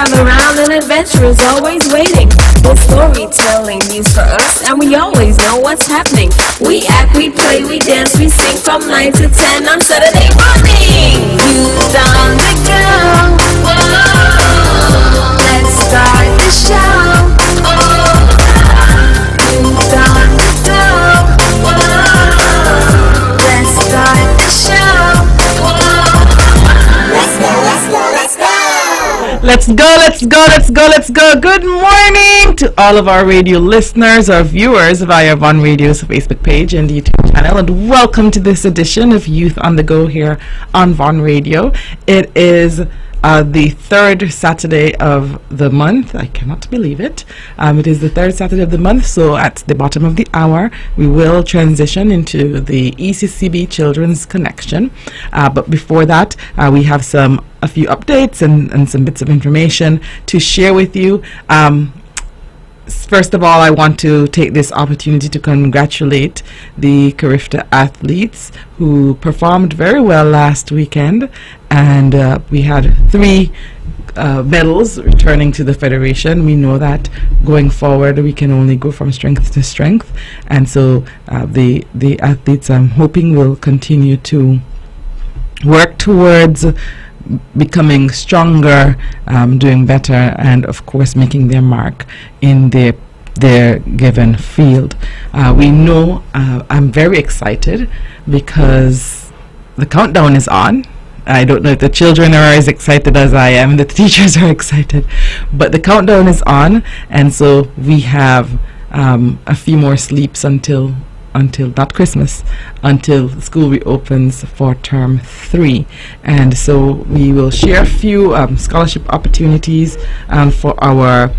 gather round and adventure is always waiting. With storytelling news for us, and we always know what's happening. We act, we play, we dance, we sing from 9 to 10 on Saturday morning. Youth on the go. Whoa, let's start the show. Oh, youth on the go. Whoa, let's start the show. Whoa, let's go, let's go, let's go. Let's go, let's go, let's go, let's go. Good morning to all of our radio listeners or viewers via Von Radio's Facebook page and YouTube channel, and welcome to this edition of Youth on the Go here on Von Radio. It is the third Saturday of the month. I cannot believe it. It is the third Saturday of the month, so at the bottom of the hour we will transition into the ECCB Children's Connection. But before that, we have a few updates and some bits of information to share with you. First of all, I want to take this opportunity to congratulate the Carifta athletes who performed very well last weekend, and we had 3 medals returning to the Federation. We know that going forward we can only go from strength to strength, and so the athletes, I'm hoping, will continue to work towards becoming stronger, doing better, and of course making their mark in their given field. We know I'm very excited because the countdown is on. I don't know if the children are as excited as I am, the teachers are excited, but the countdown is on, and so we have a few more sleeps until not Christmas, until school reopens for term 3. And so we will share a few scholarship opportunities for our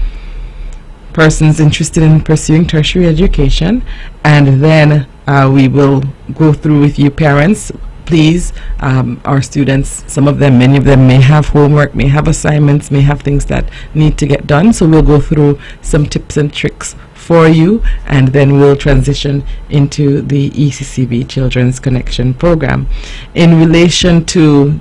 persons interested in pursuing tertiary education, and then we will go through with you parents. Please, our students, many of them may have homework, may have assignments, may have things that need to get done, so we'll go through some tips and tricks for you, and then we'll transition into the ECCB Children's Connection program. In relation to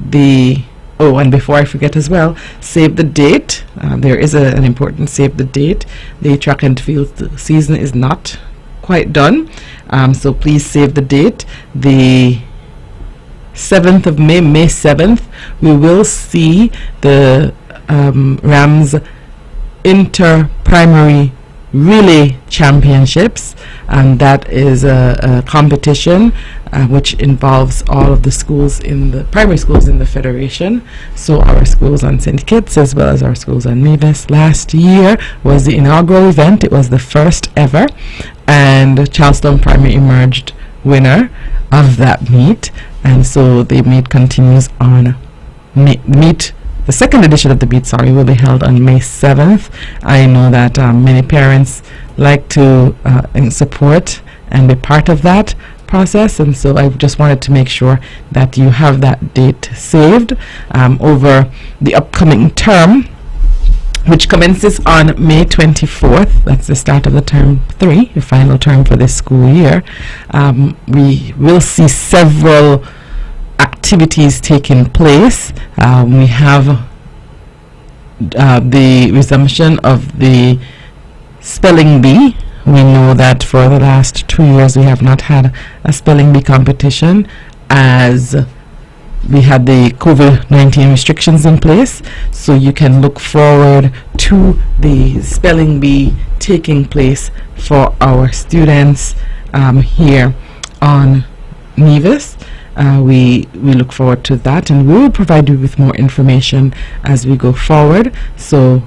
and before I forget as well, save the date. There is an important save the date. The track and field season is not quite done, so please save the date. The 7th of May, May 7th, we will see the Rams Inter-Primary Relay Championships, and that is a competition which involves all of the schools primary schools in the Federation, so our schools on St. Kitts as well as our schools on Mavis. Last year was the inaugural event. It was the first ever, and Charleston Primary emerged winner of that meet, and so the meet continues on the second edition of the meet, will be held on May 7th. I know that many parents like to support and be part of that process, and so I just wanted to make sure that you have that date saved over the upcoming term, which commences on May 24th. That's the start of the term 3, the final term for this school year. We will see several activities taking place. We have the resumption of the spelling bee. We know that for the last 2 years we have not had a spelling bee competition as we had the COVID-19 restrictions in place, so you can look forward to the spelling bee taking place for our students here on Nevis. We look forward to that, and we will provide you with more information as we go forward. So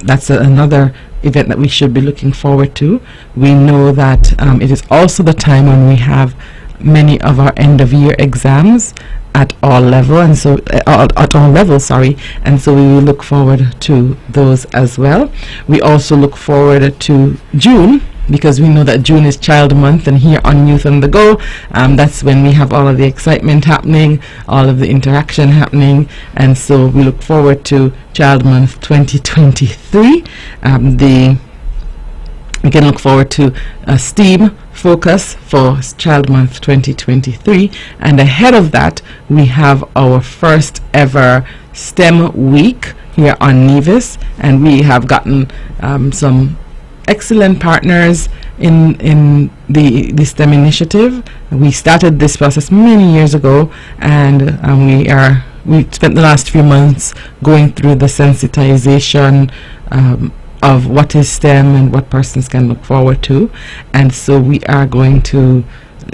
that's another event that we should be looking forward to. We know that it is also the time when we have many of our end of year exams at all levels, and so we will look forward to those as well. We also look forward to June, because we know that June is Child Month, and here on Youth on the Go, that's when we have all of the excitement happening, all of the interaction happening, and so we look forward to Child Month 2023. The We can look forward to a STEAM focus for Child Month 2023, and ahead of that we have our first ever STEM week here on Nevis, and we have gotten some excellent partners in the STEM initiative. We started this process many years ago, and we spent the last few months going through the sensitization of what is STEM and what persons can look forward to. And so we are going to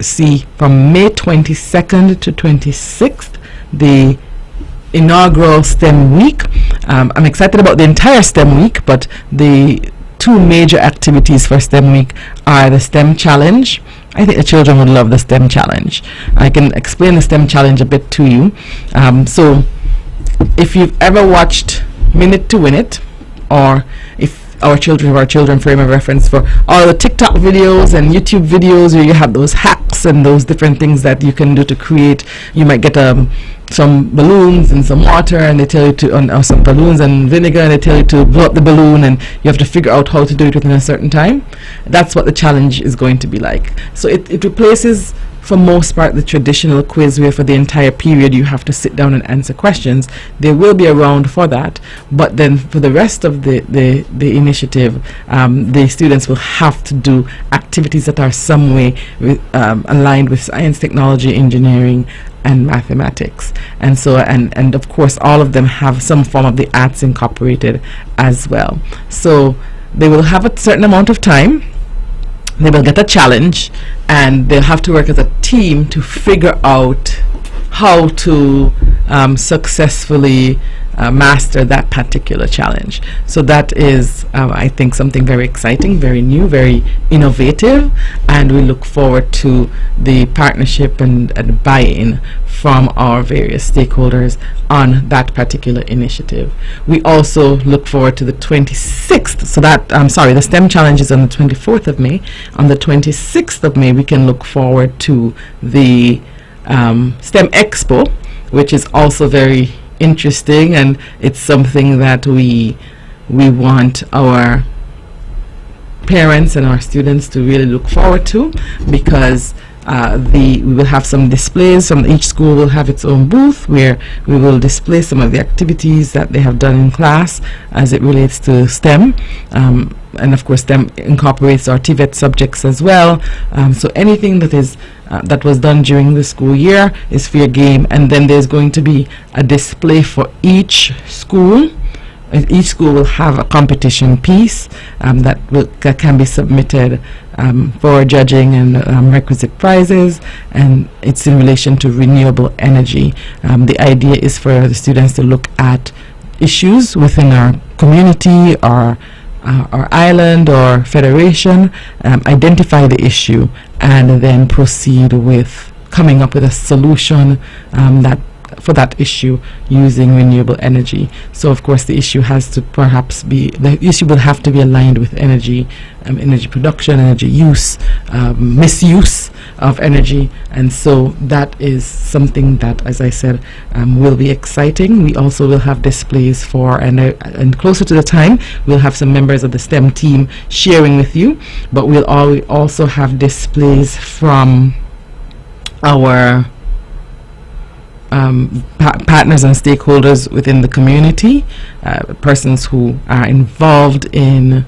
see from May 22nd to 26th the inaugural STEM week. I'm excited about the entire STEM week, but the two major activities for STEM week are the STEM challenge. I think the children would love the STEM challenge. I can explain the STEM challenge a bit to you. So if you've ever watched Minute to Win It, or if our children frame of reference for all the TikTok videos and YouTube videos where you have those hacks and those different things that you can do to create. You might get some balloons and some water, and they tell you to, or some balloons and vinegar, and they tell you to blow up the balloon, and you have to figure out how to do it within a certain time. That's what the challenge is going to be like. So it replaces, for most part, the traditional quiz where for the entire period you have to sit down and answer questions. There will be a round for that, but then for the rest of the initiative, the students will have to do activities that are some way aligned with science, technology, engineering, and mathematics. And so and of course all of them have some form of the arts incorporated as well. So they will have a certain amount of time. They will get a challenge, and they'll have to work as a team to figure out how to successfully master that particular challenge. So that is, I think, something very exciting, very new, very innovative, and we look forward to the partnership and buy-in from our various stakeholders on that particular initiative. We also look forward to the 26th, so that, the STEM challenge is on the 24th of May. On the 26th of May, we can look forward to the STEM Expo, which is also very interesting, and it's something that we want our parents and our students to really look forward to, because we will have some displays. From each school will have its own booth where we will display some of the activities that they have done in class as it relates to STEM. And of course STEM incorporates our TVET subjects as well. So anything that is that was done during the school year is fair game. And then there's going to be a display for each school. Each school will have a competition piece that can be submitted for judging and requisite prizes, and it's in relation to renewable energy. The idea is for the students to look at issues within our community, our island or federation, identify the issue, and then proceed with coming up with a solution for that issue using renewable energy. So of course the issue has to will have to be aligned with energy production, energy use, misuse of energy, and so that is something that, as I said, will be exciting. We also will have displays for, and closer to the time we'll have some members of the STEM team sharing with you, but we'll also have displays from our partners and stakeholders within the community, persons who are involved in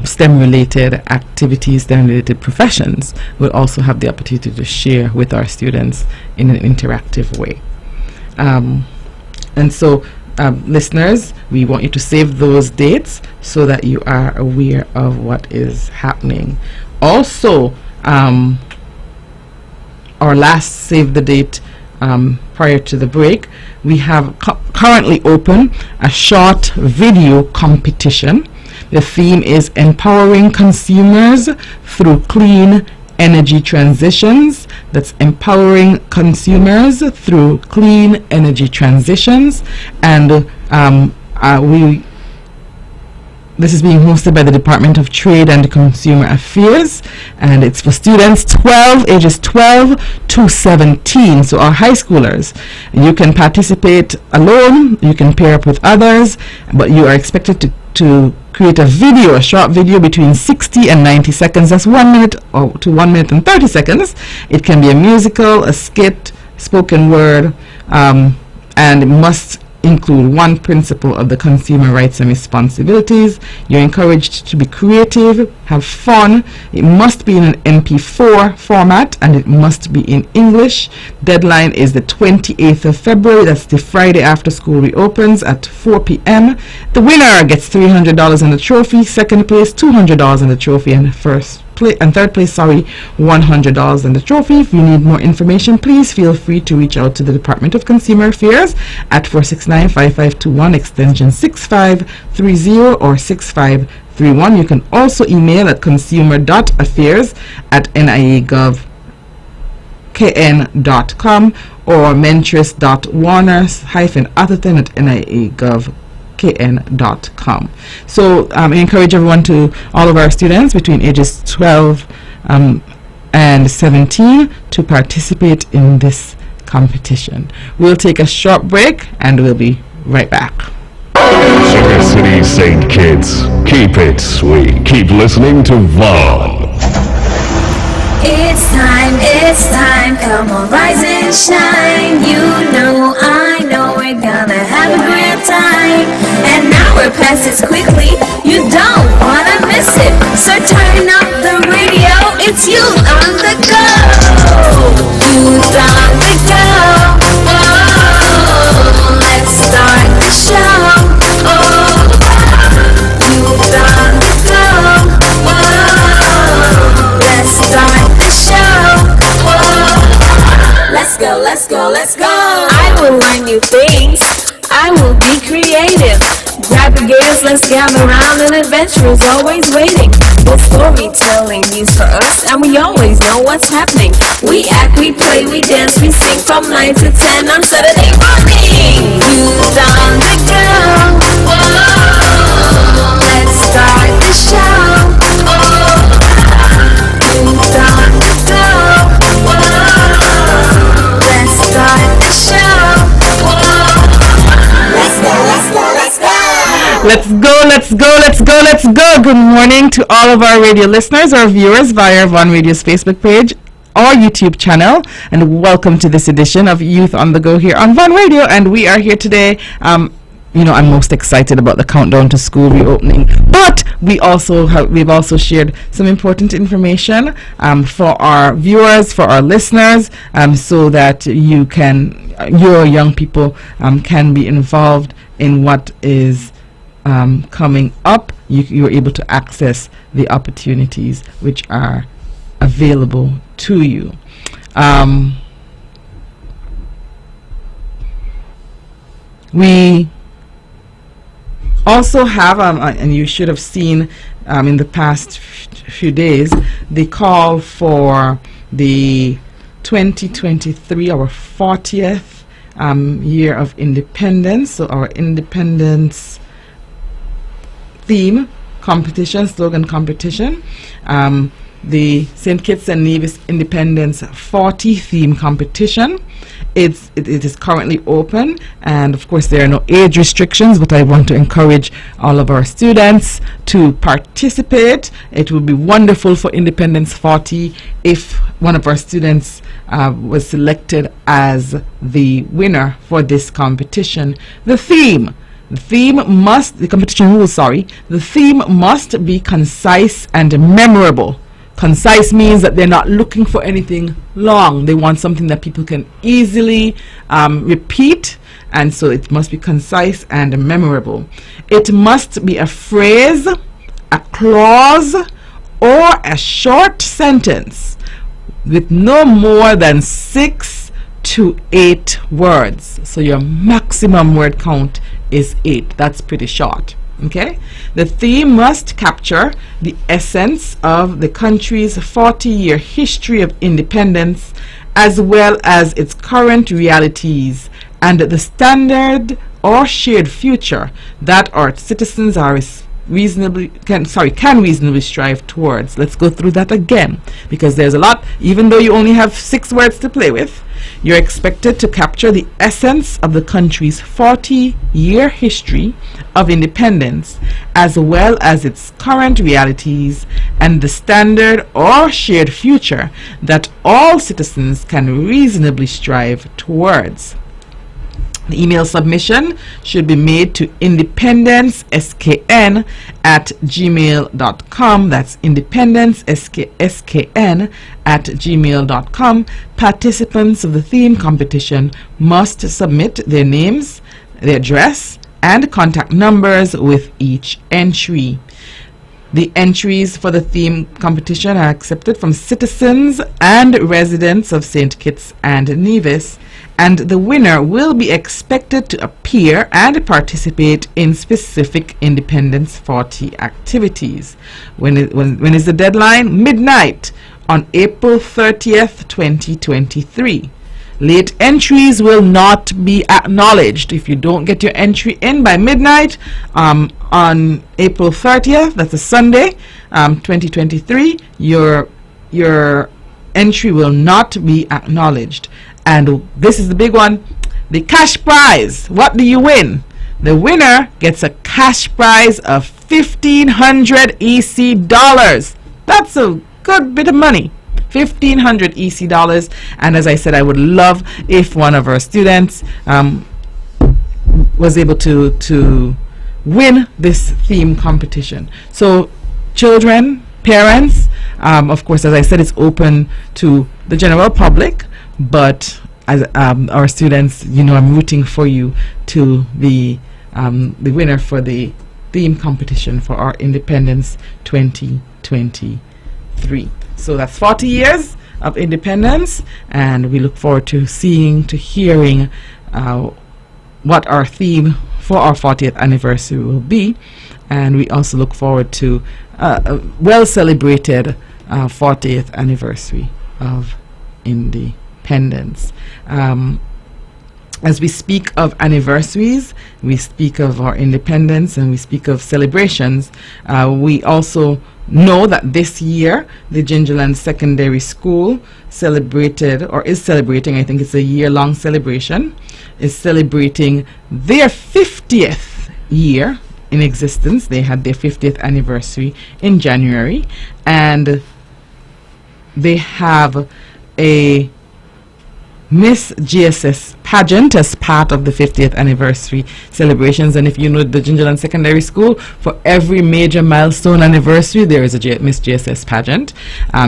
STEM related activities, STEM related professions, will also have the opportunity to share with our students in an interactive way. And so listeners, we want you to save those dates so that you are aware of what is happening. Also, our last save the date prior to the break, we have currently open a short video competition. The theme is empowering consumers through clean energy transitions. That's empowering consumers through clean energy transitions, and this is being hosted by the Department of Trade and Consumer Affairs, and it's for students ages 12 to 17, so our high schoolers. You can participate alone, you can pair up with others, but you are expected to to create a video, a short video between 60 and 90 seconds. That's 1 minute or to 1 minute and 30 seconds. It can be a musical, a skit, spoken word, and it must include one principle of the consumer rights and responsibilities. You're encouraged to be creative, have fun. It must be in an MP4 format and it must be in English. Deadline is the 28th of February. That's the Friday after school reopens at 4 p.m. The winner gets $300 in the trophy, second place $200 in the trophy, and third place, $100 in the trophy. If you need more information, please feel free to reach out to the Department of Consumer Affairs at 469-5521 extension 6530 or 6531. You can also email at consumer.affairs@nia.gov.kn.com or mentress.warner-atherton@nia.gov.kn.com. So I encourage everyone all of our students between ages 12 and 17 to participate in this competition. We'll take a short break and we'll be right back. Sugar City St. Kitts, keep it sweet. Keep listening to Vaughn. It's time, come on, rise and shine. You know, I know we're gonna have a great time. And now we're past it quickly, you don't wanna miss it. So turn up the radio, it's you on the go. Youth on the go. Oh, let's start the show. Oh, youth on the go. Oh, let's start the show. Let's go, let's go, let's go. I will learn new things. I will be creative. Grab the gears, let's gather around. An adventure is always waiting. With storytelling news for us, and we always know what's happening. We act, we play, we dance, we sing from 9 to 10 on Saturday morning. Youth on the go. Whoa, let's start the show. Oh, youth on the go. Let's start the show. Let's go, let's go, let's go. Let's go, let's go, let's go, let's go. Good morning to all of our radio listeners or viewers via Vaughn Radio's Facebook page or YouTube channel, and welcome to this edition of Youth on the Go here on Vaughn Radio. And we are here today. I'm most excited about the countdown to school reopening, but we've also shared some important information for our viewers, for our listeners, so that your young people can be involved in what is coming up. You're able to access the opportunities which are available to you. We also have, and you should have seen in the past few days, the call for the 2023, our 40th year of independence. So our independence theme competition, slogan competition, the St. Kitts and Nevis Independence 40 theme competition. It is currently open, and of course there are no age restrictions, but I want to encourage all of our students to participate. It would be wonderful for Independence 40 if one of our students was selected as the winner for this competition. The theme must be concise and memorable. Concise means that they're not looking for anything long. They want something that people can easily repeat, and so it must be concise and memorable. It must be a phrase, a clause, or a short sentence with no more than 6 to 8 words. So your maximum word count is 8. That's pretty short. Okay, the theme must capture the essence of the country's 40-year history of independence, as well as its current realities and the standard or shared future that our citizens can reasonably strive towards. Let's go through that again, because there's a lot. Even though you only have 6 words to play with, You're expected to capture the essence of the country's 40-year history of independence, as well as its current realities and the standard or shared future that all citizens can reasonably strive towards. The email submission should be made to independenceskn@gmail.com. That's independenceskn@gmail.com. Participants of the theme competition must submit their names, their address, and contact numbers with each entry. The entries for the theme competition are accepted from citizens and residents of St. Kitts and Nevis, and the winner will be expected to appear and participate in specific Independence 40 activities. When is the deadline? Midnight on April 30th, 2023. Late entries will not be acknowledged. If you don't get your entry in by midnight on April 30th, that's a Sunday, 2023, your entry will not be acknowledged. And this is the big one, the cash prize. What do you win? The winner gets a cash prize of $1,500 EC dollars. That's a good bit of money. $1,500 EC dollars. And as I said, I would love if one of our students was able to win this theme competition. So children, parents, of course, as I said, it's open to the general public, but as our students, I'm rooting for you to be the winner for the theme competition for our Independence 2023. So that's 40 years of independence, and we look forward to hearing what our theme for our 40th anniversary will be. And we also look forward to a well-celebrated 40th anniversary of independence. As we speak of anniversaries, we speak of our independence, and we speak of celebrations. We also know that this year the Gingerland Secondary School celebrated, or is celebrating, I think it's a year-long celebration, is celebrating their 50th year in existence. They had their 50th anniversary in January, and they have a Miss GSS pageant as part of the 50th anniversary celebrations. And if you know the Gingerland Secondary School, for every major milestone anniversary there is a Miss GSS pageant.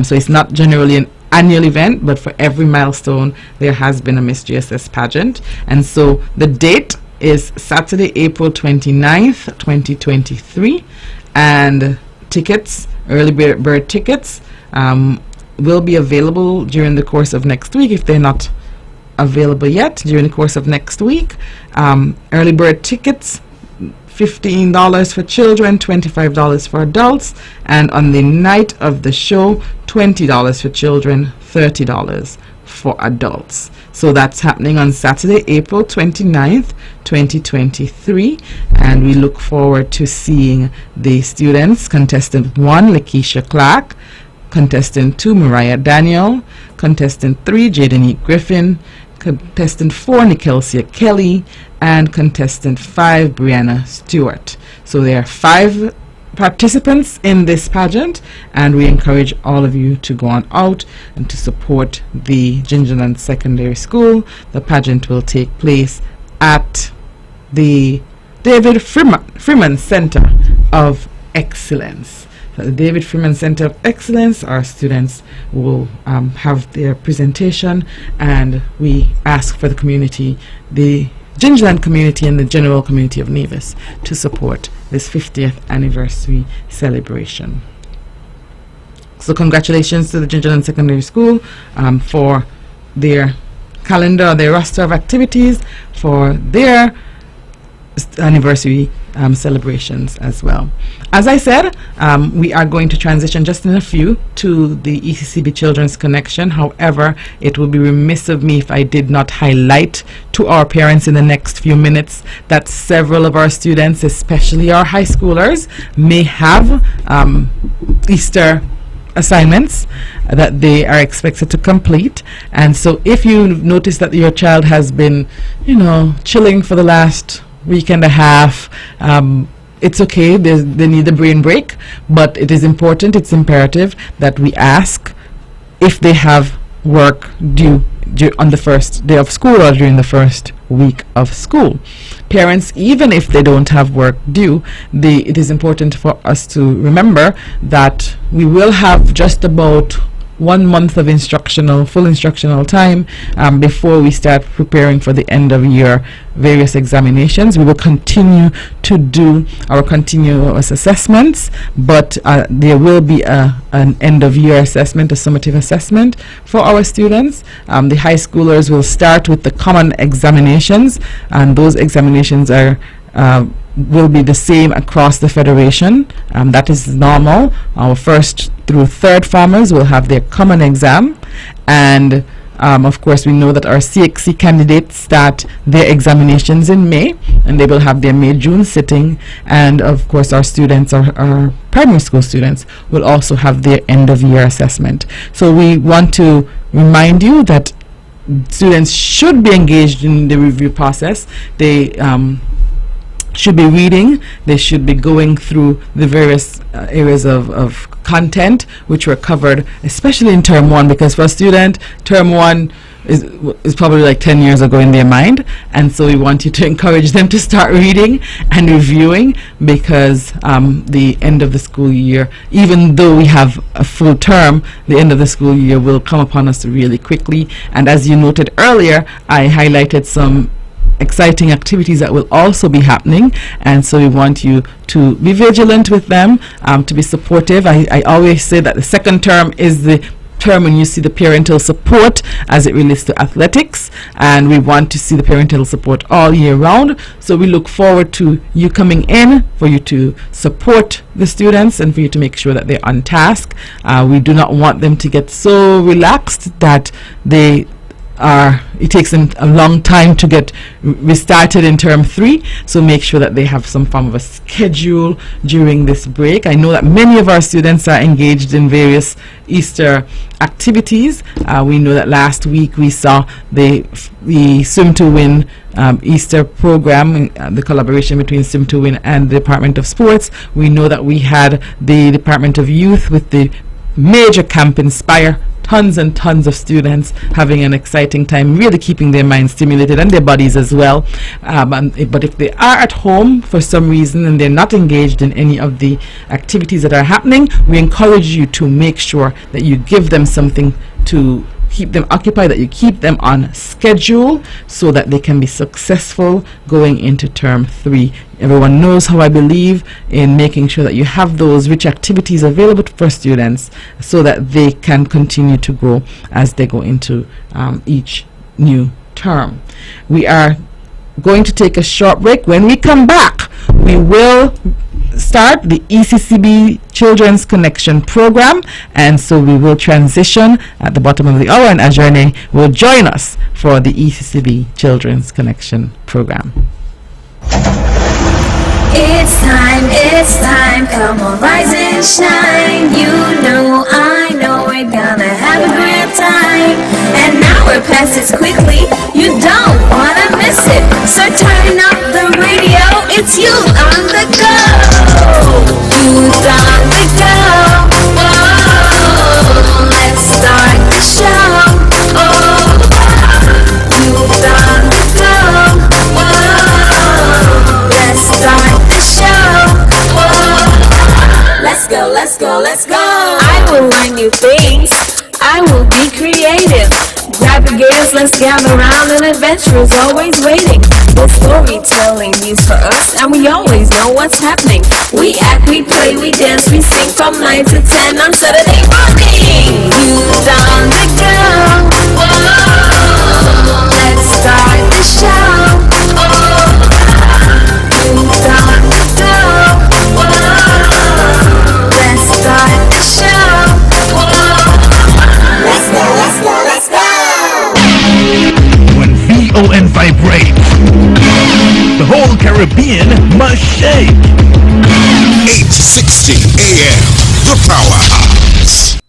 So it's not generally an annual event, but for every milestone there has been a Miss GSS pageant. And so the date is Saturday, April 29th, 2023, and tickets, early bird tickets, will be available during the course of next week. If they're not available yet, during the course of next week, early bird tickets, $15 for children, $25 for adults, and on the night of the show, $20 for children, $30 for adults. So that's happening on Saturday, April 29th, 2023, and we look forward to seeing the students. Contestant 1, Lakeisha Clark; Contestant 2, Mariah Daniel; Contestant 3, Jaden Griffin; Contestant 4, Nikelsia Kelly; and Contestant 5, Brianna Stewart. So there are 5 participants in this pageant, and we encourage all of you to go on out and to support the Gingerland Secondary School. The pageant will take place at the David Freeman Center of Excellence. At the David Freeman Center of Excellence, our students will have their presentation, and we ask for the community, the Gingerland community and the general community of Nevis, to support this 50th anniversary celebration. So congratulations to the Gingerland Secondary School for their calendar, their roster of activities for their anniversary celebrations as well. As I said, we are going to transition just in a few to the ECCB Children's Connection. However, it would be remiss of me if I did not highlight to our parents in the next few minutes that several of our students, especially our high schoolers, may have Easter assignments that they are expected to complete. And so if you notice that your child has been, chilling for the last week and a half, it's okay, they need a brain break, but it is important, it's imperative that we ask if they have work due on the first day of school or during the first week of school. Parents, even if they don't have work due, it is important for us to remember that we will have just about 1 month of full instructional time before we start preparing for the end of year various examinations. We will continue to do our continuous assessments, but there will be an end of year assessment, a summative assessment for our students. The high schoolers will start with the common examinations, and those examinations will be the same across the federation. That is normal. Our first through third farmers will have their common exam, and of course we know that our CXC candidates start their examinations in May, and they will have their May-June sitting, and of course our students, our primary school students, will also have their end of year assessment. So we want to remind you that students should be engaged in the review process. They should be reading, they should be going through the various areas of content which were covered, especially in term 1, because for a student, term 1 is probably like 10 years ago in their mind, and so we want you to encourage them to start reading and reviewing, because the end of the school year, even though we have a full term, the end of the school year will come upon us really quickly. And as you noted earlier, I highlighted some exciting activities that will also be happening, and so we want you to be vigilant with them, to be supportive. I always say that the second term is the term when you see the parental support as it relates to athletics, and we want to see the parental support all year round. So we look forward to you coming in, for you to support the students and for you to make sure that they're on task. We do not want them to get so relaxed that it takes them a long time to get restarted in term 3, so make sure that they have some form of a schedule during this break. I know that many of our students are engaged in various Easter activities. We know that last week we saw the Swim to Win Easter program, the collaboration between Swim to Win and the Department of Sports. We know that we had the Department of Youth with the major camp Inspire. Tons and tons of students having an exciting time, really keeping their minds stimulated and their bodies as well. But if they are at home for some reason and they're not engaged in any of the activities that are happening, we encourage you to make sure that you give them something to keep them occupied, that you keep them on schedule so that they can be successful going into term 3. Everyone knows how I believe in making sure that you have those rich activities available for students so that they can continue to grow as they go into each new term. We are going to take a short break. When we come back, we will start the ECCB Children's Connection program, and so we will transition at the bottom of the hour, and Ajane will join us for the ECCB Children's Connection program. It's time, come on, rise and shine. You know, I know we're gonna have a great time. An hour passes quickly, you don't wanna miss it. So turn up the radio, it's you on the go. Who's on the go? Whoa, let's start the show. Oh, who's on the go? Whoa, let's start the show. Whoa, let's go. I will learn new things. I will be creative. Grab your gears, let's gather around. An adventure is always waiting. The storytelling news for us, and we always know what's happening. We act, we play, we dance, we sing from 9 to 10 on Saturday morning. Who's on the go? Whoa, let's start the show. Oh, who's on the go? Whoa, let's start the show. Whoa, let's go. When VON vibrates, the whole Caribbean must shake. 860 AM, the powerhouse.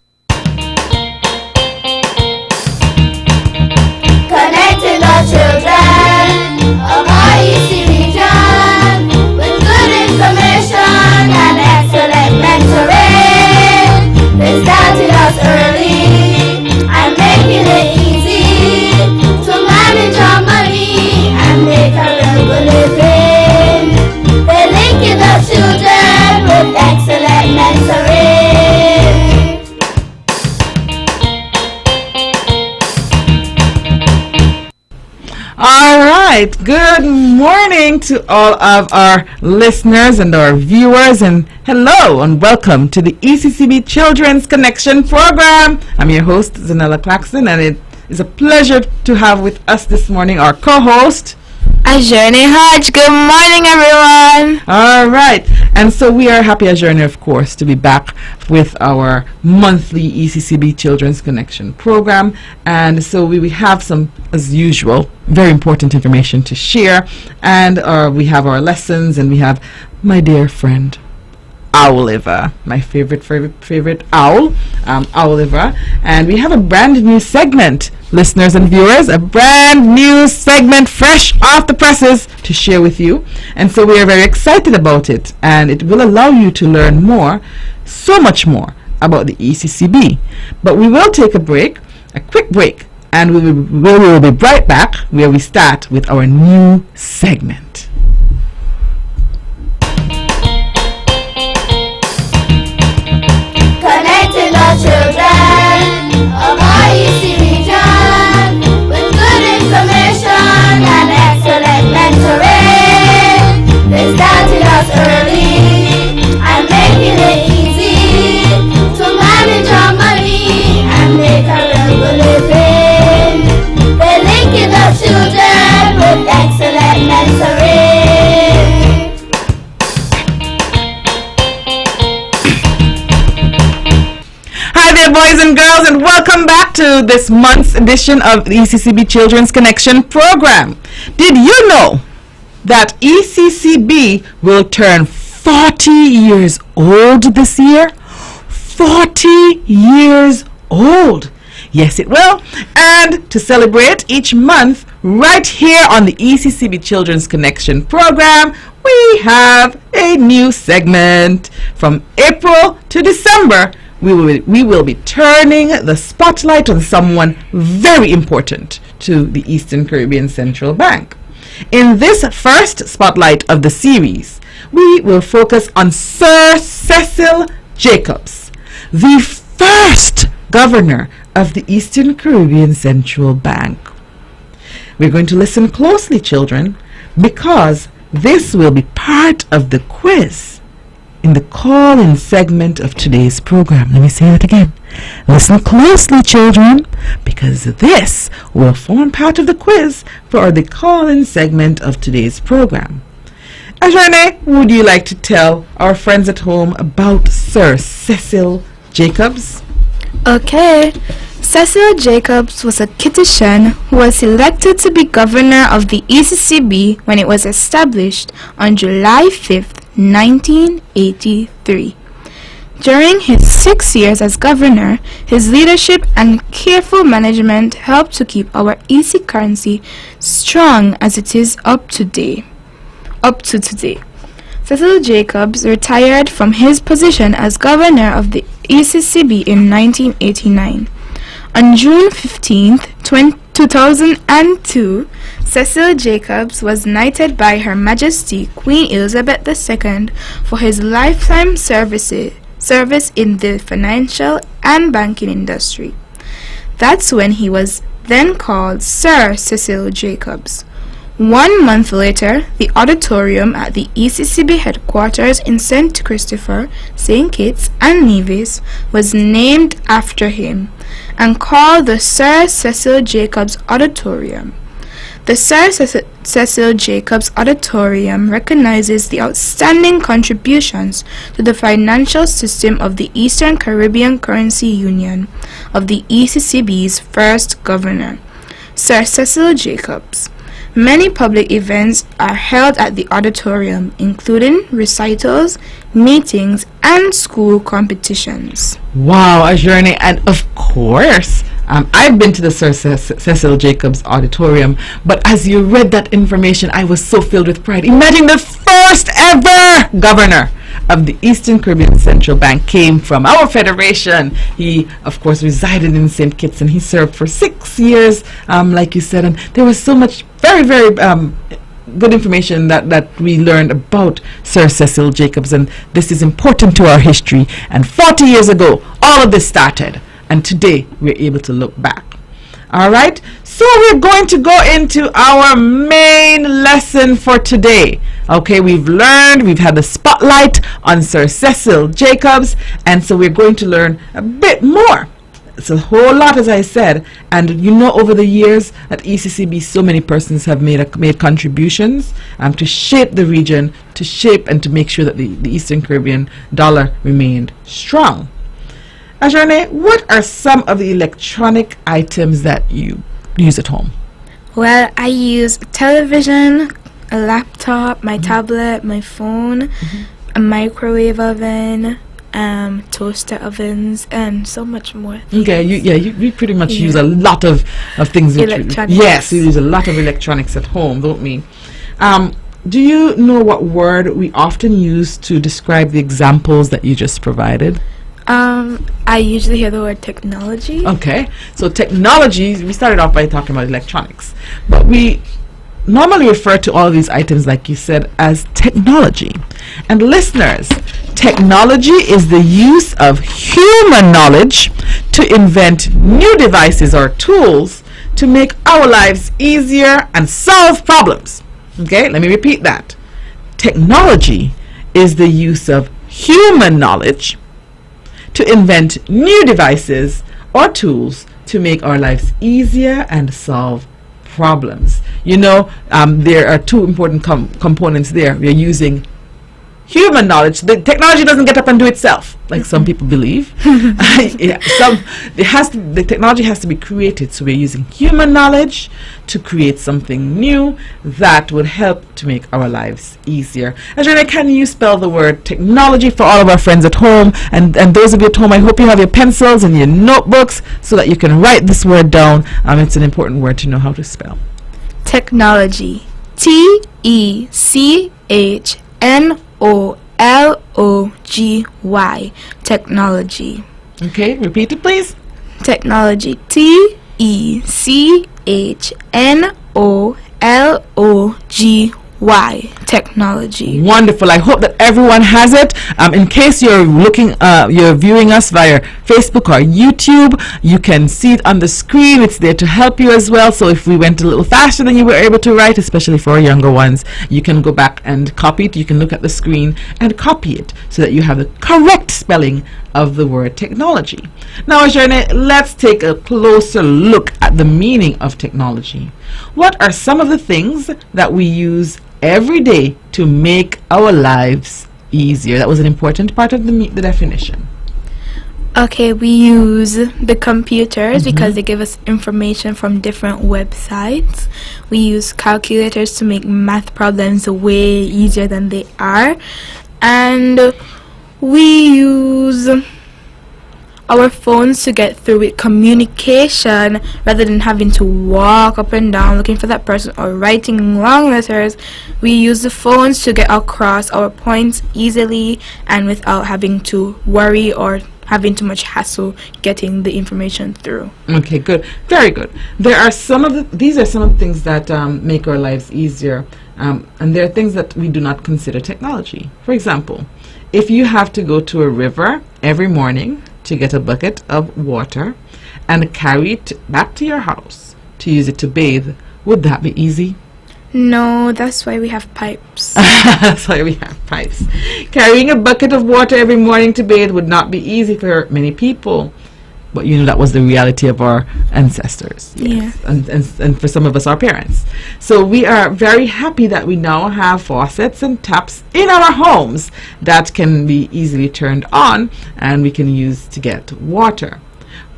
right. Good morning to all of our listeners and our viewers, and hello and welcome to the ECCB Children's Connection program. I'm your host, Zahnela Claxton, and it is a pleasure to have with us this morning our co-host, Ajurni Hodge. Good morning, everyone. All right. And so we are happy, Ajurni, of course, to be back with our monthly ECCB Children's Connection program. And so we have some, as usual, very important information to share. And we have our lessons, and we have my dear friend, Oliver, my favorite owl, Oliver. And we have a brand new segment, listeners and viewers, a brand new segment fresh off the presses to share with you. And so we are very excited about it, and it will allow you to learn more, so much more, about the ECCB. But we will take a break, a quick break, and we will be right back where we start with our new segment. Connecting our children of our EC region with good information and excellent mentoring. They started us early and making it easy to manage our money and make a real living. They're linking our children with excellent mentoring. Hi there, boys and girls, and welcome back to this month's edition of the ECCB Children's Connection program. Did you know that ECCB will turn 40 years old this year? 40 years old! Yes, it will. And to celebrate each month, right here on the ECCB Children's Connection program, we have a new segment. From April to December, we will be turning the spotlight on someone very important to the Eastern Caribbean Central Bank. In this first spotlight of the series, we will focus on Sir Cecil Jacobs, the first governor of the Eastern Caribbean Central Bank. We're going to listen closely, children, because this will be part of the quiz in the call-in segment of today's program. Let me say that again. Listen closely, children, because this will form part of the quiz for the call-in segment of today's program. Ajurni, would you like to tell our friends at home about Sir Cecil Jacobs? Okay. Cecil Jacobs was a Kittitian who was elected to be governor of the ECCB when it was established on July 5th, 1983. During his 6 years as governor, his leadership and careful management helped to keep our EC currency strong as it is up to today. Cecil Jacobs retired from his position as governor of the ECCB in 1989. On June 15, 2002, Cecil Jacobs was knighted by Her Majesty Queen Elizabeth II for his lifetime service in the financial and banking industry. That's when he was then called Sir Cecil Jacobs. 1 month later, the auditorium at the ECCB headquarters in St. Christopher, St. Kitts and Nevis was named after him and called the Sir Cecil Jacobs Auditorium. The Sir Cecil Jacobs Auditorium recognizes the outstanding contributions to the financial system of the Eastern Caribbean Currency Union of the ECCB's first governor, Sir Cecil Jacobs. Many public events are held at the auditorium, including recitals, meetings, and school competitions. Wow, Ajurni, and of course, I've been to the Sir Cecil Jacobs Auditorium, but as you read that information, I was so filled with pride. Imagine the first ever governor of the Eastern Caribbean Central Bank came from our federation. He, of course, resided in St. Kitts, and he served for 6 years, like you said, and there was so much very, very good information that we learned about Sir Cecil Jacobs, and this is important to our history. And 40 years ago, all of this started, and today we're able to look back. All right, So we're going to go into our main lesson for today. Okay, we've had the spotlight on Sir Cecil Jacobs, and so we're going to learn a bit more. It's a whole lot, as I said, and you know, over the years at ECCB, so many persons have made contributions to shape the region, to shape and to make sure that the Eastern Caribbean dollar remained strong. Ajane, what are some of the electronic items that you use at home? Well, I use television, a laptop, my tablet, my phone, a microwave oven, toaster ovens, and so much more things. Okay, you pretty much use a lot of things. Electronics. Yes, we use a lot of electronics at home, don't we? Do you know what word we often use to describe the examples that you just provided? I usually hear the word technology. Okay, so technology, we started off by talking about electronics, but we normally refer to all of these items, like you said, as technology. And listeners, technology is the use of human knowledge to invent new devices or tools to make our lives easier and solve problems. Okay, let me repeat that. Technology is the use of human knowledge to invent new devices or tools to make our lives easier and solve problems. You know, there are two important components there. We're using human knowledge. The technology doesn't get up and do itself, like some people believe. The technology has to be created, so we're using human knowledge to create something new that would help to make our lives easier. Ajane, can you spell the word technology for all of our friends at home? And those of you at home, I hope you have your pencils and your notebooks so that you can write this word down. It's an important word to know how to spell. Technology. TECHNOLOGY. Technology. Okay, repeat it, please. Technology. TECHNOLOGY. Technology. Wonderful. I hope that everyone has it. In case you're viewing us via Facebook or YouTube, you can see it on the screen. It's there to help you as well. So if we went a little faster than you were able to write, especially for our younger ones, you can go back and copy it. You can look at the screen and copy it so that you have the correct spelling of the word technology. Now, Ajane, let's take a closer look at the meaning of technology. What are some of the things that we use every day to make our lives easier? That was an important part of the definition. Okay, we use the computers because they give us information from different websites. We use calculators to make math problems way easier than they are. And we use our phones to get through with communication rather than having to walk up and down looking for that person or writing long letters. We use the phones to get across our points easily and without having to worry or having too much hassle getting the information through. Okay, good. Very good. These are some of the things that make our lives easier, and there are things that we do not consider technology. For example, if you have to go to a river every morning to get a bucket of water and carry it back to your house to use it to bathe, would that be easy? No, that's why we have pipes. That's why we have pipes. Carrying a bucket of water every morning to bathe would not be easy for many people. But you know, that was the reality of our ancestors. Yes. Yeah. And for some of us, our parents. So we are very happy that we now have faucets and taps in our homes that can be easily turned on and we can use to get water.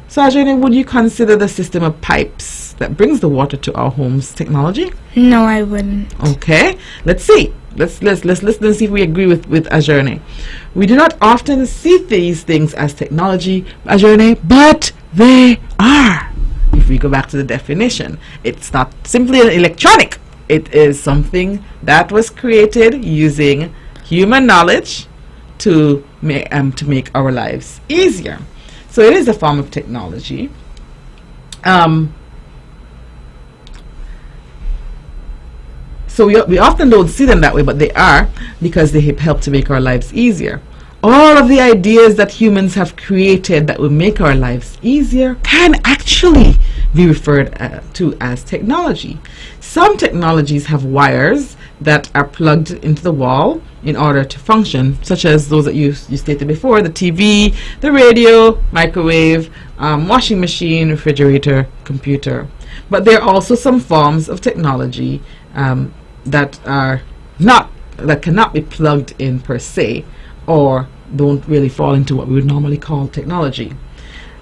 So Ajane, would you consider the system of pipes that brings the water to our homes technology? No, I wouldn't. Okay, let's see. Let's listen and see if we agree with Ajane. We do not often see these things as technology, Ajane, but they are. If we go back to the definition, it's not simply an electronic. It is something that was created using human knowledge to make our lives easier. So it is a form of technology. So we often don't see them that way, but they are, because they help to make our lives easier. All of the ideas that humans have created that will make our lives easier can actually be referred to as technology. Some technologies have wires that are plugged into the wall in order to function, such as those that you stated before, the TV, the radio, microwave, washing machine, refrigerator, computer. But there are also some forms of technology that cannot be plugged in per se, or don't really fall into what we would normally call technology.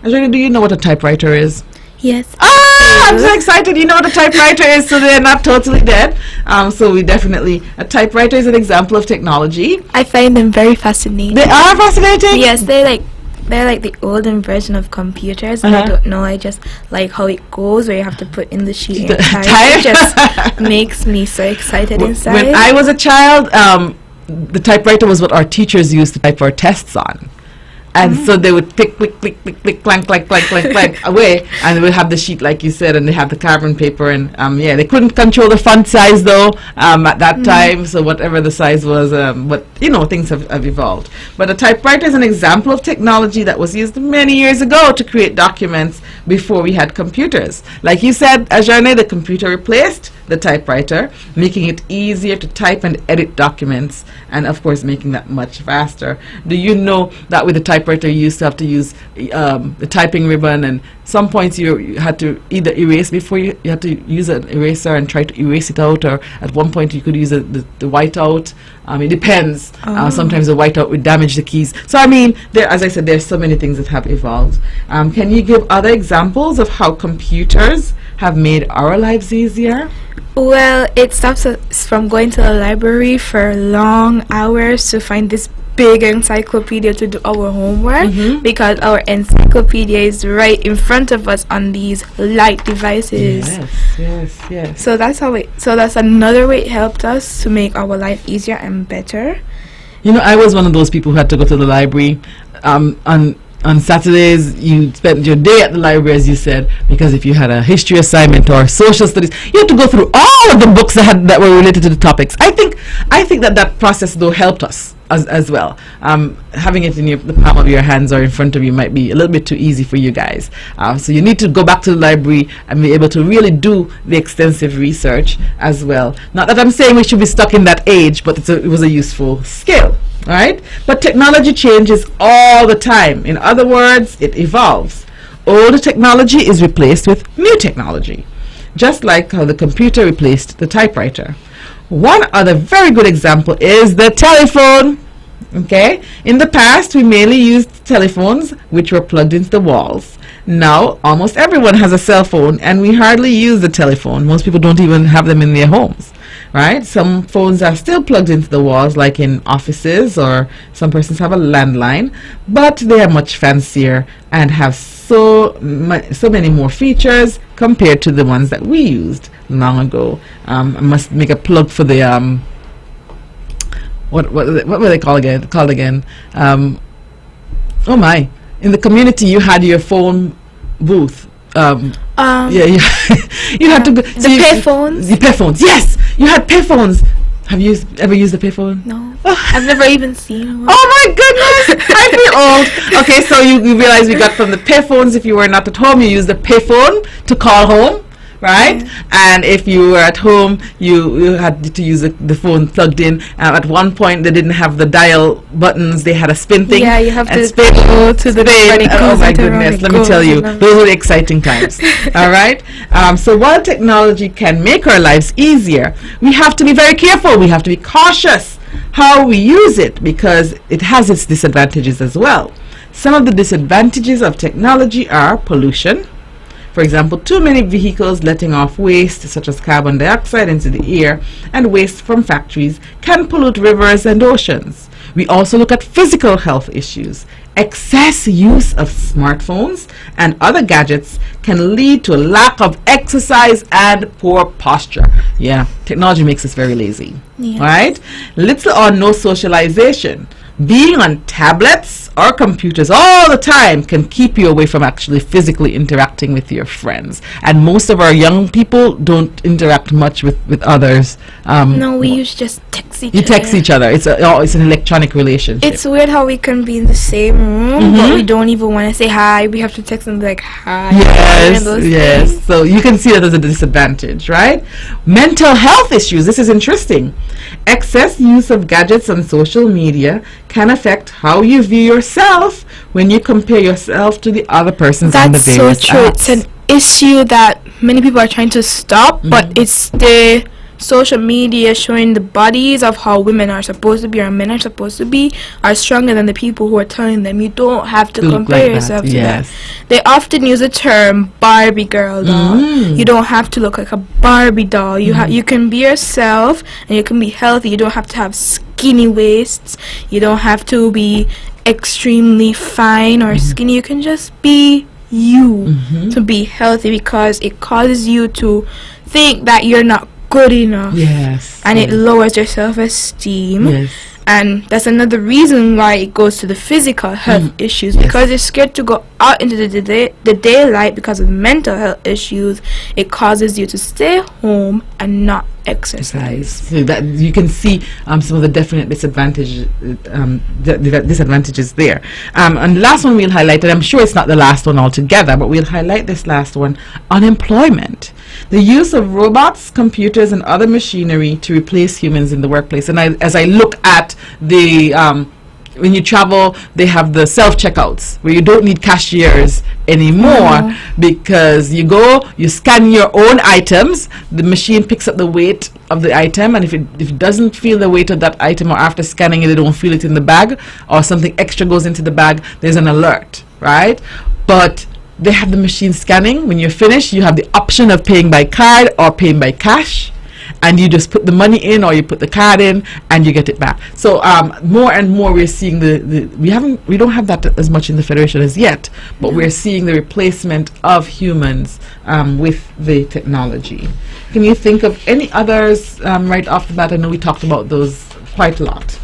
Ajay, do you know what a typewriter is? Yes. I'm so excited. You know what a typewriter is, so they're not totally dead. So we definitely, a typewriter is an example of technology. I find them very fascinating. They are fascinating? Yes, they're like the olden version of computers. I don't know, I just like how it goes, where you have to put in the sheet and type. It just makes me so excited inside. When I was a child, the typewriter was what our teachers used to type our tests on. And so they would click, click, click, click, click, clank, clank, clank, clank, clank away, and they would have the sheet, like you said, and they have the carbon paper, and they couldn't control the font size though at that time. So whatever the size was, but things have evolved. But a typewriter is an example of technology that was used many years ago to create documents before we had computers. Like you said, Ajane, the computer replaced the typewriter, making it easier to type and edit documents, and of course making that much faster. Do you know that with the typewriter you used to have to use the typing ribbon, and some points you had to either erase before you had to use an eraser and try to erase it out, or at one point you could use the whiteout. It depends. Sometimes the whiteout would damage the keys. So I mean, as I said, there's so many things that have evolved. Can you give other examples of how computers have made our lives easier? Well, it stops us from going to the library for long hours to find this big encyclopedia to do our homework, because our encyclopedia is right in front of us on these light devices. Yes. So that's another way it helped us to make our life easier and better. I was one of those people who had to go to the library on Saturdays. You spent your day at the library, as you said, because if you had a history assignment or social studies, you had to go through all of the books that were related to the topics. I think that process though helped us as well. Having it in the palm of your hands or in front of you might be a little bit too easy for you guys. So you need to go back to the library and be able to really do the extensive research as well. Not that I'm saying we should be stuck in that age, but it was a useful skill. All right? But technology changes all the time. In other words, it evolves. Old technology is replaced with new technology, just like how the computer replaced the typewriter. One other very good example is the telephone. Okay? In the past, we mainly used telephones which were plugged into the walls. Now, almost everyone has a cell phone, and we hardly use the telephone. Most people don't even have them in their homes. Right? Some phones are still plugged into the walls, like in offices, or some persons have a landline, but they are much fancier and have so many more features compared to the ones that we used long ago. I must make a plug for the what were they called again? Oh my! In the community, you had your phone booth. You had to go. The payphones. The payphones, yes, you had payphones. Have you ever used a payphone? No, I've never even seen one. Oh my goodness, I feel old. Okay, so you realize we got from the payphones. If you were not at home, you used the payphone to call home, right? And if you were at home, you had to use the phone plugged in. At one point, they didn't have the dial buttons; they had a spin thing. Yeah, you have to spin, go to the spin. Oh my goodness! Let me tell you, those were the exciting times. All right. So while technology can make our lives easier, we have to be very careful. We have to be cautious how we use it, because it has its disadvantages as well. Some of the disadvantages of technology are pollution. For example, too many vehicles letting off waste such as carbon dioxide into the air, and waste from factories can pollute rivers and oceans. We also look at physical health issues. Excess use of smartphones and other gadgets can lead to a lack of exercise and poor posture. Yeah, technology makes us very lazy. Right? Little or no socialization. Being on tablets or computers all the time can keep you away from actually physically interacting with your friends. And most of our young people don't interact much with others. No, we used to just text each other. You text each other. It's an electronic relationship. It's weird how we can be in the same room, but we don't even want to say hi. We have to text and be like, hi. Yes. So you can see that as a disadvantage, right? Mental health issues. This is interesting. Excess use of gadgets and social media can affect how you view yourself when you compare yourself to the other persons on the various That's so true. apps. It's an issue that many people are trying to stop, but it's the social media showing the bodies of how women are supposed to be or men are supposed to be are stronger than the people who are telling them you don't have to compare yourself to that. They often use the term Barbie girl doll. You don't have to look like a Barbie doll. You can be yourself and you can be healthy. You don't have to have skinny waists. You don't have to be extremely fine or skinny. You can just be you to be healthy, because it causes you to think that you're not good enough. And it lowers your self-esteem. And that's another reason why it goes to the physical health issues, because you're scared to go out into the daylight because of mental health issues. It causes you to stay home and not exercise. So that you can see some of the definite disadvantages there. And the last one we'll highlight, and I'm sure it's not the last one altogether, but we'll highlight this last one: unemployment. The use of robots, computers, and other machinery to replace humans in the workplace. And as I look at the when you travel, they have the self-checkouts where you don't need cashiers anymore, because you go, you scan your own items, the machine picks up the weight of the item, and if it doesn't feel the weight of that item, or after scanning it, they don't feel it in the bag, or something extra goes into the bag, there's an alert, right? But they have the machine scanning. When you're finished, you have the option of paying by card or paying by cash, and you just put the money in or you put the card in and you get it back. So more and more we're seeing we don't have that as much in the Federation as yet, but we're seeing the replacement of humans with the technology. Can you think of any others right off the bat? I know we talked about those quite a lot.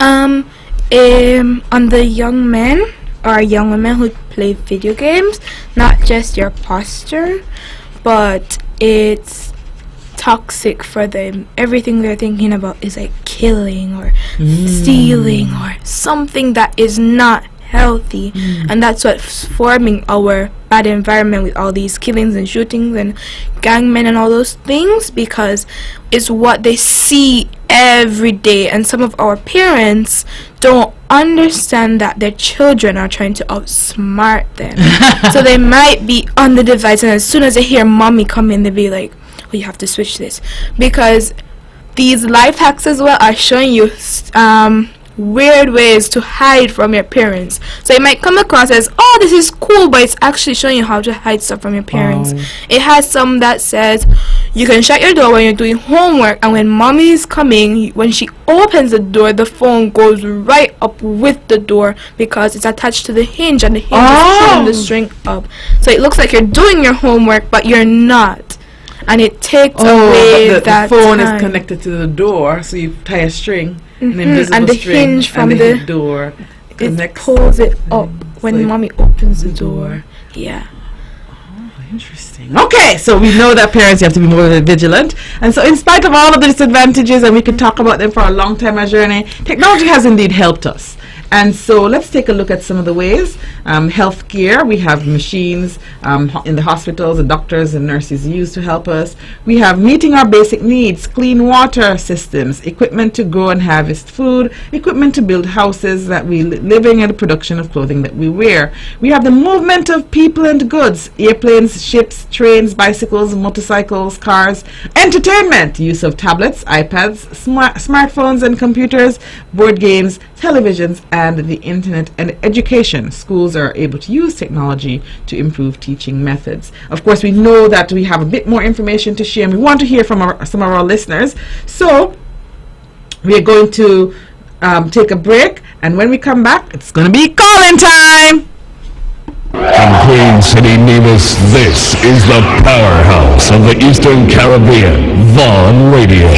On the young men or young women who play video games, not just your posture, but it's toxic for them. Everything they're thinking about is like killing or stealing or something that is not healthy, and that's what's forming our bad environment with all these killings and shootings and gangmen and all those things, because it's what they see every day. And some of our parents don't understand that their children are trying to outsmart them. So they might be on the device, and as soon as they hear mommy come in, they'll be like, oh, you have to switch this, because these life hacks as well are showing you weird ways to hide from your parents. So it might come across as, oh, this is cool, but it's actually showing you how to hide stuff from your parents. It has some that says you can shut your door when you're doing homework, and when mommy is coming, when she opens the door, the phone goes right up with the door because it's attached to the hinge, and the hinge is pulling the string up. So it looks like you're doing your homework, but you're not. And it takes away that the phone time. is connected to the door, so you tie a string, an invisible and the string, hinge from and the door it pulls it up when mommy opens the door. Yeah. Interesting. Okay, so we know that parents, you have to be more vigilant. And so in spite of all of the disadvantages, and we could talk about them for a long time, our journey, technology has indeed helped us. And so let's take a look at some of the ways. Healthcare, we have machines in the hospitals, the doctors and nurses use to help us. We have meeting our basic needs, clean water systems, equipment to grow and harvest food, equipment to build houses that we live in, and the production of clothing that we wear. We have the movement of people and goods, airplanes, ships, trains, bicycles, motorcycles, cars, entertainment, use of tablets, iPads, smartphones and computers, board games, televisions, and the internet, and education. Schools are able to use technology to improve teaching methods. Of course, we know that we have a bit more information to share, and we want to hear from some of our listeners. So we are going to take a break, and when we come back, it's going to be calling time. From Queen City, Nevis, this is the powerhouse of the Eastern Caribbean, Vaughn Radio.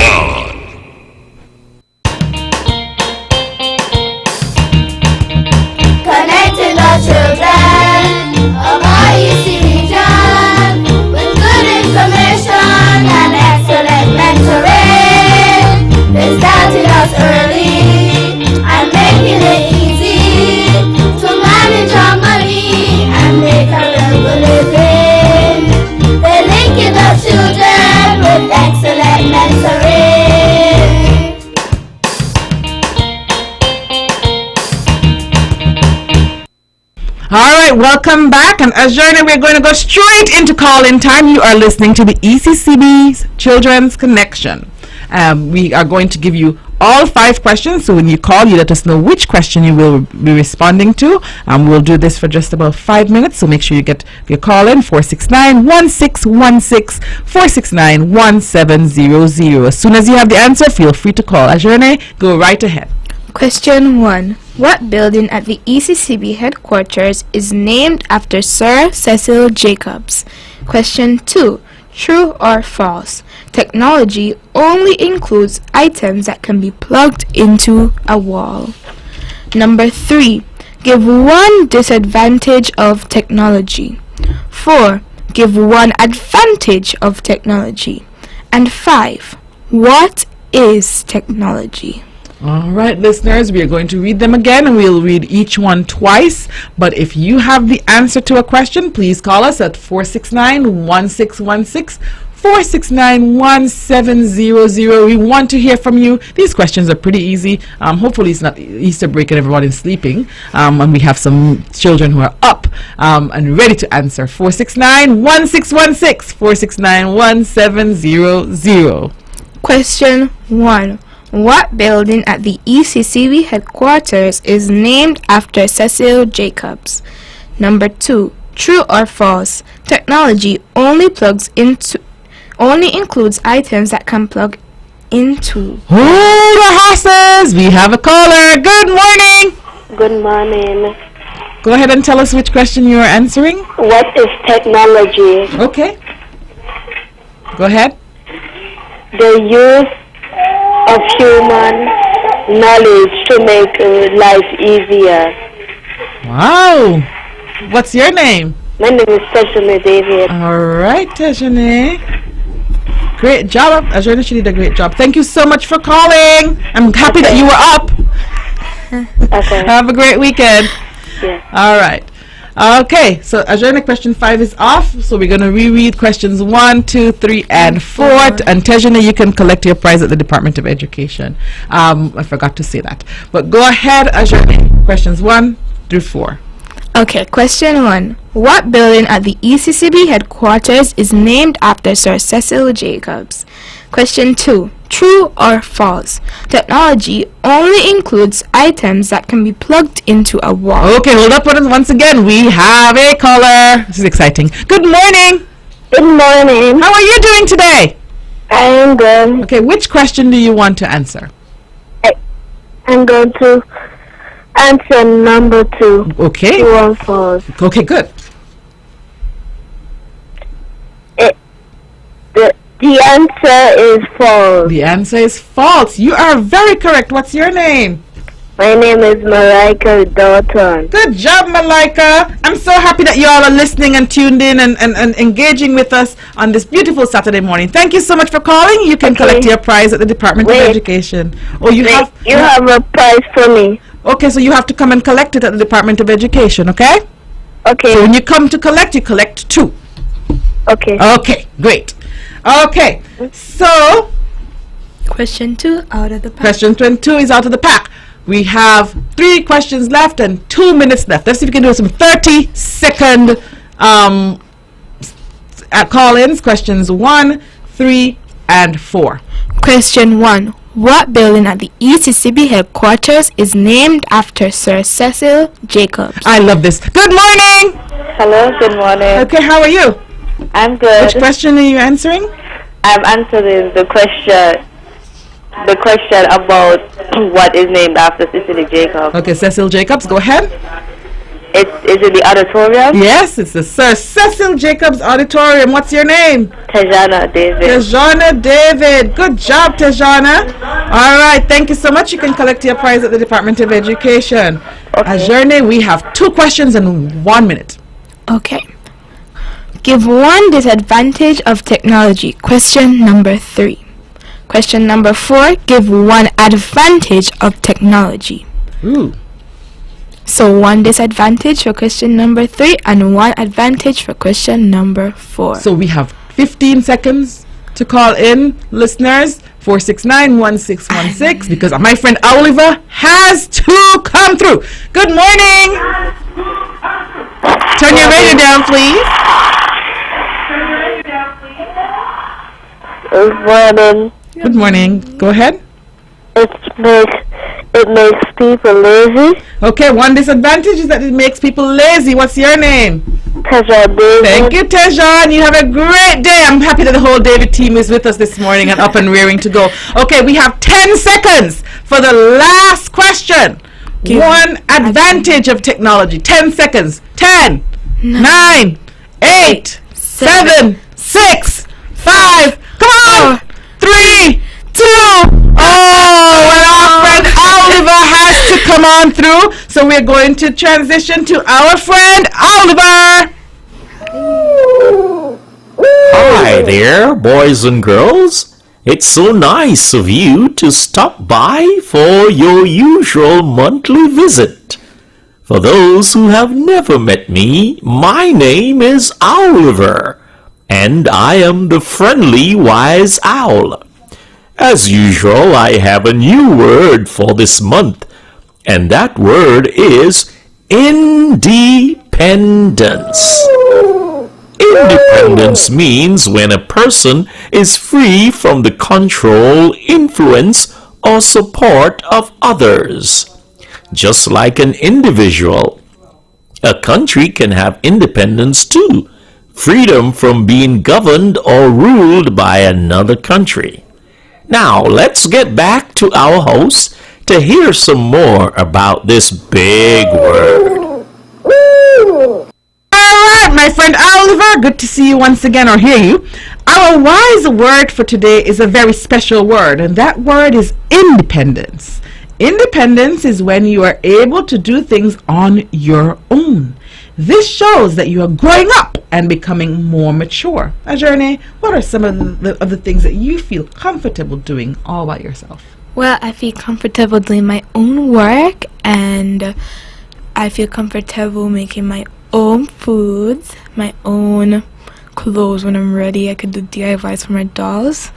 All right, welcome back. And Ajorna, we're going to go straight into call-in time. You are listening to the ECCB's Children's Connection. We are going to give you all 5 questions. So when you call, you let us know which question you will be responding to. We'll do this for just about 5 minutes. So make sure you get your call in 469-1616, 469-1700. As soon as you have the answer, feel free to call. Ajorna, go right ahead. Question 1. What building at the ECCB headquarters is named after Sir Cecil Jacobs? Question 2. True or false? Technology only includes items that can be plugged into a wall. Number 3. Give one disadvantage of technology. 4. Give one advantage of technology. And 5. What is technology? All right, listeners, we are going to read them again, and we'll read each one twice. But if you have the answer to a question, please call us at 469-1616, 469-1700. We want to hear from you. These questions are pretty easy. Hopefully it's not Easter break and everyone is sleeping. And we have some children who are up and ready to answer. 469-1616, 469-1700. Question 1. What building at the ECCB headquarters is named after Cecil Jacobs? Number 2. True or false? Technology only includes items that can plug into. Hold the horses! We have a caller. Good morning. Good morning. Go ahead and tell us which question you are answering. What is technology? Okay. Go ahead. The use of human knowledge to make life easier. Wow. What's your name? My name is Tejane David. All right, Tejane. Great job. Ajorna, she did a great job. Thank you so much for calling. I'm happy that you were up. Okay. Have a great weekend. Yeah. All right. Okay, so Ajorna, question 5 is off, so we're going to reread questions 1, 2, 3, and 4. And Tejana, you can collect your prize at the Department of Education. I forgot to say that. But go ahead, Ajorna. Questions 1 through 4. Okay, question 1. What building at the ECCB headquarters is named after Sir Cecil Jacobs? Question 2. True or false? Technology only includes items that can be plugged into a wall. Okay, hold up once again. We have a caller. This is exciting. Good morning. Good morning. How are you doing today? I am good. Okay, which question do you want to answer? I'm going to answer number 2. Okay. True or false? Okay, good. The answer is false. The answer is false. You are very correct. What's your name? My name is Malaika Dalton. Good job, Malaika. I'm so happy that you all are listening and tuned in and engaging with us on this beautiful Saturday morning. Thank you so much for calling. You can collect your prize at the Department of Education. Oh, you have a prize for me. Okay, so you have to come and collect it at the Department of Education, okay? Okay. So when you come to collect, you collect 2. Okay. Okay, great. Okay, so Question 2 out of the pack. question 22 is out of the pack. We have 3 questions left and 2 minutes left. Let's see if we can do some 30-second call-ins. Questions 1, 3, and 4. Question 1. What building at the ECCB headquarters is named after Sir Cecil Jacobs? I love this. Good morning. Hello, good morning. Okay, how are you? I'm good. Which question are you answering? I'm answering the question about what is named after Cecily Jacobs. Okay, Cecil Jacobs, go ahead. Is it the auditorium? Yes, it's the Sir Cecil Jacobs Auditorium. What's your name? Tejana David. Tejana David. Good job, Tejana. All right, thank you so much. You can collect your prize at the Department of Education. Okay. Ajorna, we have 2 questions and 1 minute. Okay. Give one disadvantage of technology. Question number 3. Question number 4. Give one advantage of technology. Ooh. So 1 disadvantage for question number 3 and 1 advantage for question number 4. So we have 15 seconds to call in, listeners. 469-1616, because my friend Oliver has to come through. Good morning. Turn your radio down, please. Good morning. Good morning. Go ahead. It makes people lazy. Okay, one disadvantage is that it makes people lazy. What's your name? Tejan David. Thank you, Tejan. You have a great day. I'm happy that the whole David team is with us this morning and up and rearing to go. Okay, we have 10 seconds for the last question. One advantage of technology. 10 seconds. 10, 9, 8, 7, 6, 5. Come on. 3, 2. Oh, well, our friend Oliver has to come on through. So we're going to transition to our friend Oliver. Hi there, boys and girls. It's so nice of you to stop by for your usual monthly visit. For those who have never met me, my name is Oliver, and I am the friendly wise owl. As usual, I have a new word for this month, and that word is independence. Independence means when a person is free from the control, influence, or support of others. Just like an individual, a country can have independence too, freedom from being governed or ruled by another country. Now, let's get back to our host to hear some more about this big word. Alright, my friend Oliver, good to see you once again or hear you. Our wise word for today is a very special word, and that word is independence. Independence is when you are able to do things on your own. This shows that you are growing up and becoming more mature. Ajerne, what are some of the things that you feel comfortable doing all by yourself? Well, I feel comfortable doing my own work, and I feel comfortable making my own foods, my own clothes when I'm ready. I could do DIYs for my dolls.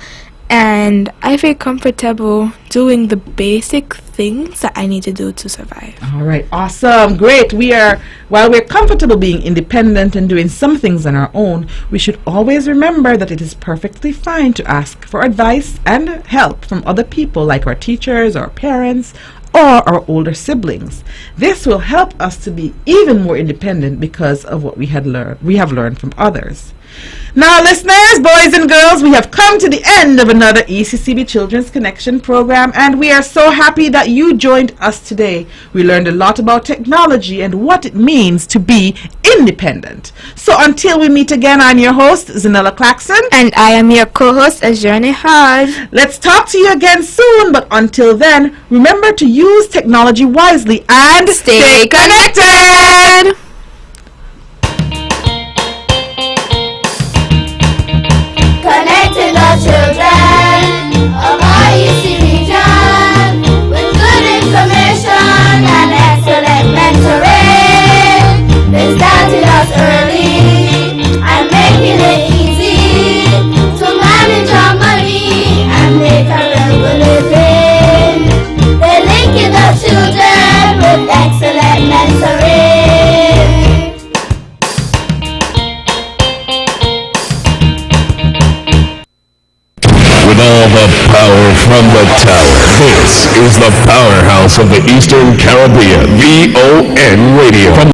And I feel comfortable doing the basic things that I need to do to survive. All right, awesome, great. While we're comfortable being independent and doing some things on our own, we should always remember that it is perfectly fine to ask for advice and help from other people like our teachers, our parents, or our older siblings. This will help us to be even more independent because of what we have learned from others. Now, listeners, boys and girls, we have come to the end of another ECCB Children's Connection program, and we are so happy that you joined us today. We learned a lot about technology and what it means to be independent. So until we meet again, I'm your host, Zahnela Claxton. And I am your co-host, Ajerne Hodge. Let's talk to you again soon, but until then, remember to use technology wisely and Stay connected! Connecting our children of our EC region with good information and excellent mentoring. They started us early and making it easy to manage our money and make a real living. They're linking the children with excellent mentoring. With all the power from the tower, this is the powerhouse of the Eastern Caribbean, VON Radio. From